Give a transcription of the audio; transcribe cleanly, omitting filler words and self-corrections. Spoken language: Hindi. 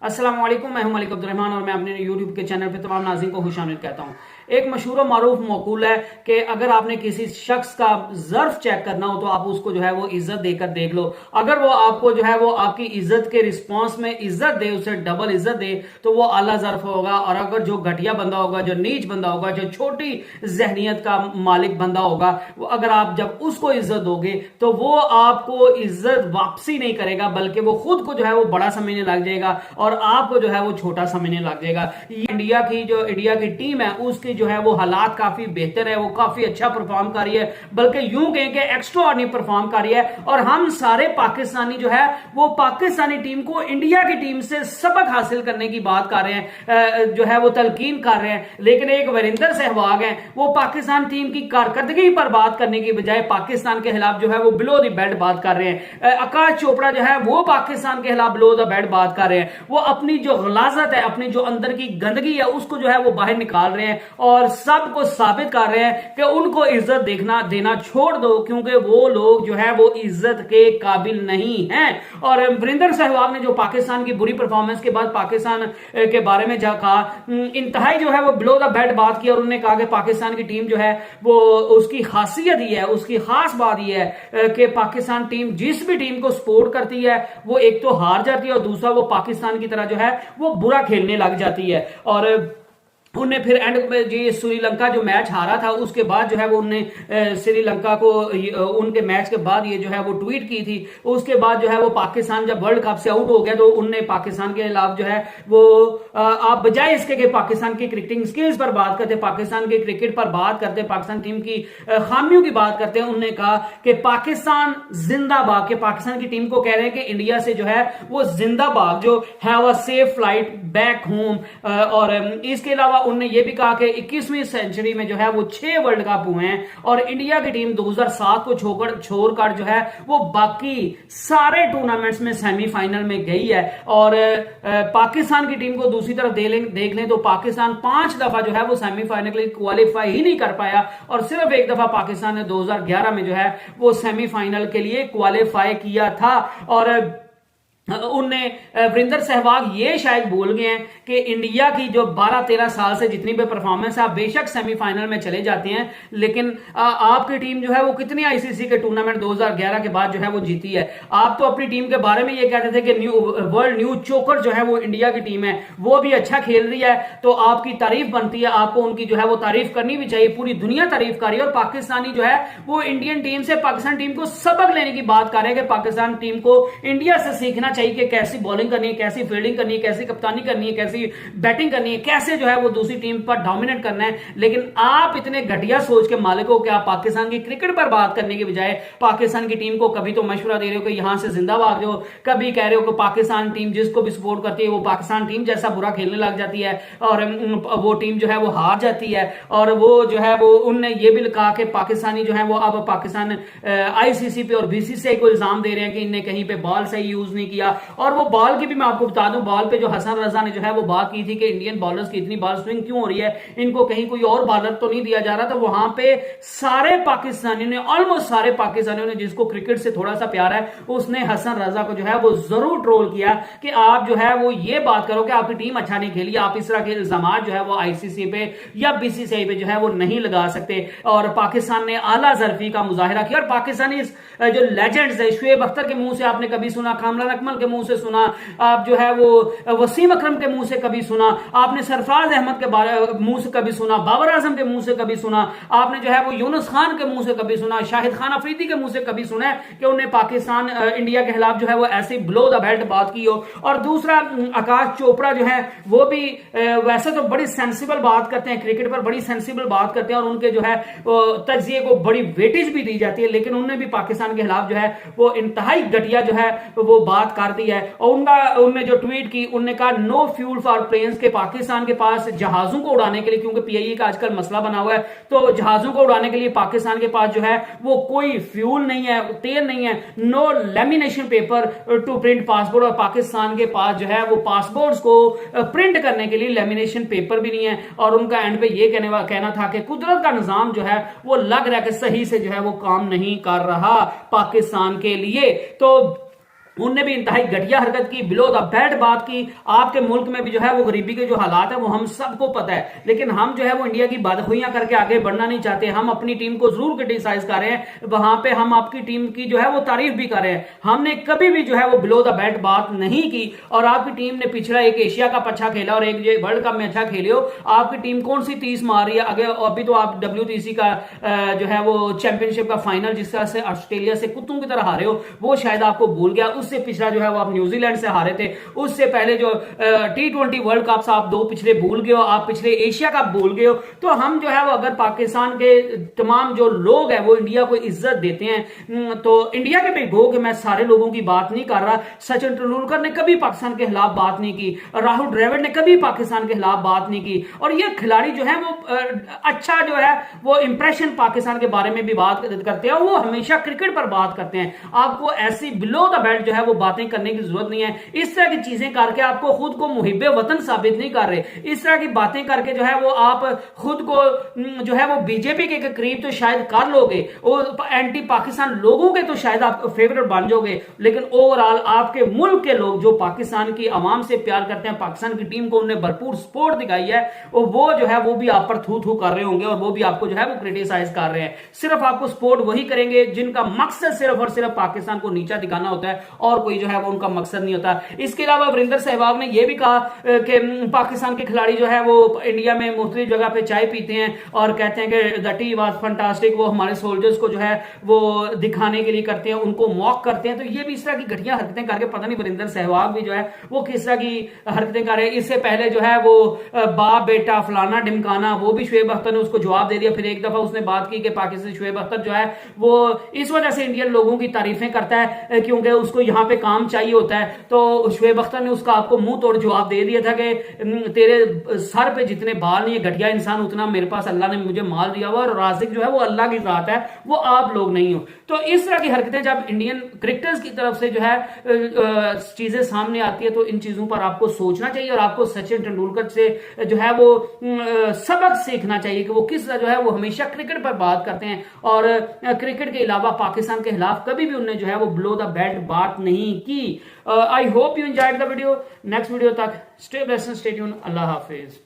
अस्सलाम वालेकुम, मैं हूं मलिक अब्दुल रहमान और मैं अपने यूट्यूब के चैनल पे तमाम नाज़रीन को खुशामदीद कहता हूं। एक मशहूर और मारूफ मकूल है कि अगर आपने किसी शख्स का ज़र्फ चेक करना हो तो आप उसको जो है वो इज्जत देकर देख लो। अगर वो आपको जो है वो आपकी इज्जत के रिस्पॉन्स में इज्जत दे, उसे डबल इज्जत दे, तो वो आला ज़र्फ होगा। और अगर जो घटिया बंदा होगा, जो नीच बंदा होगा, जो छोटी जहनीत का मालिक बंदा होगा, वो अगर आप जब उसको इज्जत दोगे तो वो आपको इज्जत वापसी नहीं करेगा, बल्कि वो खुद को जो है वो बड़ा समझने लग जाएगा और आपको जो है वो छोटा समझने लग जाएगा। इंडिया की टीम है उसकी जो है वो हालात काफी बेहतर है, वो काफी अच्छा परफॉर्म कर रही है, बल्कि यूं कहें कि एक्स्ट्राऑर्डिनरी परफॉर्म कर रही है। और हम सारे पाकिस्तानी जो है वो पाकिस्तानी टीम को इंडिया की टीम से सबक हासिल करने की बात कर रहे हैं, जो है वो तलकीन कर रहे हैं। लेकिन एक वीरेंद्र सहवाग है, वो पाकिस्तान टीम की कारकर्दगी पर बात करने की बजाय पाकिस्तान के खिलाफ जो है वो बिलो द बेल्ट बात कर रहे हैं। आकाश चोपड़ा जो है वो पाकिस्तान के खिलाफ बिलो द बेल्ट बात कर रहे हैं। वो अपनी जो गलाजत है, अपनी जो अंदर की गंदगी है, उसको जो है वो बाहर निकाल रहे हैं और सबको साबित कर रहे हैं कि उनको इज्जत देना छोड़ दो, क्योंकि वो लोग जो है वो इज्जत के काबिल नहीं हैं। और वीरेंद्र सहवाग ने जो पाकिस्तान की बुरी परफॉर्मेंस के बाद पाकिस्तान के बारे में कहा, इंतहाई जो है वो बिलो द बेल्ट बात की और उन्होंने कहा कि पाकिस्तान की टीम जो है वो उसकी खासियत ही है, उसकी खास बात ही है कि पाकिस्तान टीम जिस भी टीम को सपोर्ट करती है वो एक तो हार जाती है और दूसरा वो पाकिस्तान की तरह जो है वो बुरा खेलने लग जाती है। और उन्हें फिर एंड में जी श्रीलंका जो मैच हारा था उसके बाद जो है वो उन्हें श्रीलंका को उनके मैच के बाद ये जो है वो ट्वीट की थी। उसके बाद जो है वो पाकिस्तान जब वर्ल्ड कप से आउट हो गया तो उनने पाकिस्तान के खिलाफ जो है वो आप बजाय इसके कि पाकिस्तान की क्रिकेटिंग स्किल्स पर बात करते, पाकिस्तान के क्रिकेट पर बात करते, पाकिस्तान टीम की खामियों की बात करते हैं, उन्होंने कहा कि पाकिस्तान जिंदाबाद, के पाकिस्तान की टीम को कह रहे हैं कि इंडिया से जो है वो जिंदाबाद, जो have a safe flight back home. और इसके अलावा उन्होंने ये भी कहा कि 21वीं सेंचुरी में जो है वो 6 वर्ल्ड कप हुए हैं और इंडिया की टीम 2007 को छोड़कर जो है वो बाकी सारे टूर्नामेंट्स में सेमीफाइनल में गई है। और पाकिस्तान की टीम को दूसरी तरफ देख लें तो पाकिस्तान 5 दफा जो है वो सेमीफाइनल के लिए क्वालिफाई ही नहीं कर पाया और सिर्फ एक दफा पाकिस्तान ने 2011 में जो है वो सेमीफाइनल के लिए क्वालिफाई किया था। और उनने वीरेंद्र सहवाग ये शायद भूल गए हैं कि इंडिया की जो 12-13 साल से जितनी भी परफॉर्मेंस है, आप बेशक सेमीफाइनल में चले जाते हैं, लेकिन आपकी टीम जो है वो कितनी आईसीसी के टूर्नामेंट 2011 के बाद जो है वो जीती है। आप तो अपनी टीम के बारे में ये कहते थे कि वर्ल्ड न्यू चोकर जो है वो इंडिया की टीम है, वो भी अच्छा खेल रही है, तो आपकी तारीफ बनती है, आपको उनकी जो है वो तारीफ करनी भी चाहिए। पूरी दुनिया तारीफ कर रही है और पाकिस्तानी जो है वो इंडियन टीम से, पाकिस्तान टीम को सबक लेने की बात कर रहे हैं कि पाकिस्तान टीम को इंडिया से सीखना चाहिए कि कैसी बॉलिंग करनी है, कैसी फील्डिंग करनी है, कैसी कप्तानी करनी है, कैसी बैटिंग करनी है, कैसे जो है वो दूसरी टीम पर डोमिनेट करना है। लेकिन आप इतने घटिया सोच के मालिक हो कि आप पाकिस्तान की क्रिकेट पर बात करने के बजाय पाकिस्तान की टीम को कभी तो मशवरा दे रहे हो कि यहां से जिंदाबाद हो, कभी कह रहे हो कि पाकिस्तान टीम जिसको भी सपोर्ट करती है वो पाकिस्तान टीम जैसा बुरा खेलने लग जाती है और वो टीम जो है वो हार जाती है। और वो जो है वो उनने ये भी कहा कि पाकिस्तानी जो है वो अब पाकिस्तान आईसीसी पे और बीसीसीआई को इल्जाम दे रहे हैं कि इनने कहीं पे बॉल सही यूज नहीं किया। और वो बॉल की भी मैं आपको बता दूं, बॉल पे जो हसन रजा ने जो है वो बात की थी कि इंडियन बॉलर्स की इतनी बॉल स्विंग क्यों हो रही है, इनको कहीं कोई और बॉलर तो नहीं दिया जा रहा। तो वहां पे सारे पाकिस्तानियों ने, ऑलमोस्ट सारे पाकिस्तानियों ने जिसको क्रिकेट से थोड़ा सा प्यार है, उसने हसन रजा को जो है वो जरूर ट्रोल किया कि आप जो है वो ये बात करो कि आपकी टीम अच्छा नहीं खेली, आप इस तरह के इल्जाम जो है वो आईसीसी पे या बीसीसीआई पे जो है वो नहीं लगा सकते। और पाकिस्तान ने आला जरफी का मुजाहिरा किया और पाकिस्तानी जो लेजेंड्स है, शुएब अख्तर के मुंह से आपने कभी सुना, कामरान अकमल के मुंह से सुना, आप जो है वो वसीम अकरम के मुंह से कभी सुना, आपने सरफराज अहमद के मुंह से कभी सुना, बाबर आजम के मुंह से कभी सुना, आपने जो है वो यूनुस खान के मुंह से कभी सुना, शाहिद खान अफरीदी के मुंह से कभी सुना है कि उन्हें पाकिस्तान इंडिया के खिलाफ जो है वो ऐसी बिलो द बेल्ट बात की हो। और दूसरा आकाश चोपड़ा जो है वो भी वैसे तो बड़ी सेंसिबल बात करते हैं, क्रिकेट पर बड़ी सेंसिबल बात करते हैं और उनके जो है तज्जिए को बड़ी वेटेज भी दी जाती है, लेकिन उन्होंने भी पाकिस्तान के खिलाफ जो है वो इंतहाई घटिया जो है वो बात कर दी है। और उनने जो ट्वीट की, उन्होंने कहा नो फ्यूल फॉर प्लेन्स, के पाकिस्तान के पास जहाजों को उड़ाने के लिए, क्योंकि पीआईए का आजकल मसला बना हुआ है, तो जहाजों को उड़ाने के लिए पाकिस्तान के पास जो है वो कोई फ्यूल नहीं है, तेल नहीं है, no lamination paper to print passport, और पाकिस्तान के पास जो है वो पासपोर्ट्स को प्रिंट करने के लिए लेमिनेशन पेपर भी नहीं है। और उनका एंड पे ये कहना था कि कुदरत का निजाम जो है वो लग रहा है कि सही से जो है वो काम नहीं कर रहा पाकिस्तान के लिए। तो उनने भी इंतहाई घटिया हरकत की, बिलो द बेल्ट बात की। आपके मुल्क में भी जो है वो गरीबी के जो हालात है वो हम सबको पता है, लेकिन हम जो है वो इंडिया की बदखुइयां करके आगे बढ़ना नहीं चाहते। हम अपनी टीम को जरूर क्रिटिसाइज कर रहे हैं, वहां पे हम आपकी टीम की जो है वो तारीफ भी कर रहे हैं। हमने कभी भी जो है वो बिलो द बेल्ट बात नहीं की। और आपकी टीम ने पिछला एक एशिया कप अच्छा खेला और एक वर्ल्ड कप में अच्छा खेले हो। आपकी टीम कौन सी 30 मार रही है आगे? अभी तो आप WTC का जो है वो चैंपियनशिप का फाइनल जिस तरह से ऑस्ट्रेलिया से कुत्तों की तरह हारे हो, वो शायद आपको भूल गया। उससे पिछला जो है वो आप न्यूजीलैंड से हारे थे। उससे पहले जो T20 वर्ल्ड कप आप 2 पिछले भूल गए हो, आप पिछले एशिया कप भूल गए हो। तो हम जो है वो अगर पाकिस्तान के तमाम जो लोग हैं वो इंडिया को इज्जत देते हैं, तो इंडिया के भी गो कि मैं सारे लोगों की बात नहीं कर रहा। सचिन तेंदुलकर ने कभी पाकिस्तान के खिलाफ बात नहीं की, राहुल द्रविड़ ने कभी पाकिस्तान के खिलाफ बात नहीं की। और ये खिलाड़ी जो है वो अच्छा जो है वो इंप्रेशन पाकिस्तान के बारे में भी बात करते हैं, वो हमेशा क्रिकेट पर बात करते हैं। आपको ऐसी बिलो द बेल्ट जो है वो बातें करने की जरूरत नहीं है। इस तरह की चीजें करके आपको खुद को मुहिब्बे वतन साबित नहीं कर रहे। इस तरह की बातें करके जो है वो आप खुद को जो है वो बीजेपी के करीब तो शायद कर लोगे, और एंटी पाकिस्तान लोगों के तो शायद आप फेवरेट बन जाओगे, लेकिन ओवरऑल आपके मुल्क के लोग जो पाकिस्तान की आवाम से प्यार करते हैं, पाकिस्तान की टीम को उन्हें भरपूर सपोर्ट दिखाई है, और वो जो है वो भी आप पर थू थू कर रहे होंगे और वो भी आपको जो है वो क्रिटिसाइज कर रहे हैं। सिर्फ आपको सपोर्ट वही करेंगे जिनका मकसद सिर्फ और सिर्फ पाकिस्तान को नीचा दिखाना होता है, और कोई जो है वो उनका मकसद नहीं होता। इसके अलावा वीरेंद्र सहवाग ने यह भी कहा कि पाकिस्तान के खिलाड़ी जो है वो इंडिया में मुख्तलिफ जगह पे चाय पीते हैं और कहते हैं कि द टी वाज फंटास्टिक, वो हमारे सोल्जर्स को जो है वो दिखाने के लिए करते हैं, उनको मॉक करते हैं। तो ये भी इस तरह की घटिया हरकतें करके, पता नहीं वीरेंद्र सहवाग भी जो है वो किस तरह की हरकतें कर रहे हैं। इससे पहले जो है वो बाप बेटा फलाना ढिमकाना, वो भी शुएब अख्तर ने उसको जवाब दे दिया। फिर एक दफा उसने बात की कि पाकिस्तान शुएब अख्तर जो है वो इस वजह से इंडियन लोगों की तारीफें करता है क्योंकि उसको यहाँ पे काम चाहिए होता है। तो शुएब अख्तर ने उसका आपको मुंह तोड़ जवाब दे दिया था कि तेरे सर पे जितने बाल नहीं है घटिया इंसान, उतना मेरे पास अल्लाह ने मुझे माल दिया हुआ, और राज़िक जो है वो अल्लाह की जात है, वो आप लोग नहीं हो। तो इस तरह की हरकतें जब इंडियन क्रिकेटर्स की तरफ से जो है चीजें सामने आती है, तो इन चीजों पर आपको सोचना चाहिए और आपको सचिन तेंदुलकर से जो है वो सबक सीखना चाहिए कि वो किस तरह जो है वो हमेशा क्रिकेट पर बात करते हैं, और क्रिकेट के अलावा पाकिस्तान के खिलाफ कभी भी उन्होंने जो है वो बिलो द बेल्ट बात नहीं की। I hope you enjoyed the video. Next video तक स्टे ब्लेस्ड, स्टे ट्यून्ड, अल्लाह हाफिज।